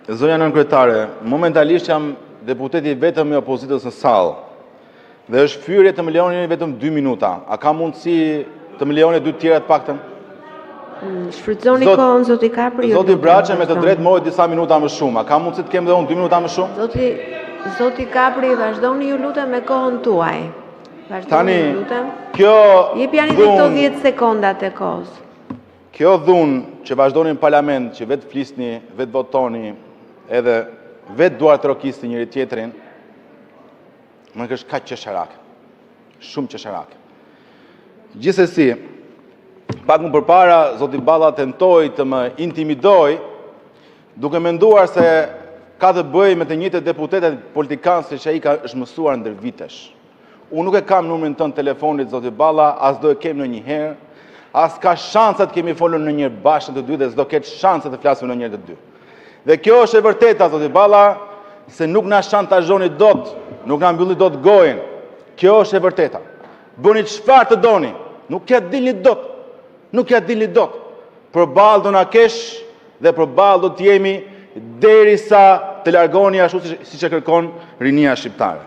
Zonja Nënkryetare, momentalisht jam deputeti vetëm i opozitës në sallë dhe është fyerje të më lejoni vetëm 2 minuta. A ka mundësi të më lejoni 2 tjera të paktën? Shfrytëzoni kohën, zoti Kapri. Zoti Braçe me të drejtë mori disa minuta më shumë. A ka mundësi të kem dhe unë 2 minuta më shumë? Zoti Kapri, vazhdoni ju lutem me kohën tuaj. Vazhdoni ju lutem. Kjo Jepjani dhe këto 10 sekondat e kohës. Kjo dhunë që vazhdoni në parlament, që vetë flisni, vetë votoni, edhe vetë duar të rokisni njëri tjetrin, më është kaq qesharake. Shumë qesharake. Gjithsesi, pak më përpara, zoti Balla tentoi të më intimidoj, duke menduar se ka të bëj me të njëjtë deputetet politikanë që ai është mësuar ndër vitesh. Unë nuk e kam numrin tënd telefonit, zoti Balla, as do e kem ndonjëherë, as ka shanset kemi folur në njërë bashkë të dy dhe s'do ketë shanset të flasim në njërë të dy. Dhe kjo është e vërteta, zoti Balla, se nuk na shantazhoni dot, nuk na mbylli dot gojën. Kjo është e vërteta. Bëni çfarë të doni, nuk ja dilni dot. Nuk ja dilni dot. Përballë do na kesh dhe përballë do të jemi derisa të largoni ashtu siç e kërkon rinia shqiptare.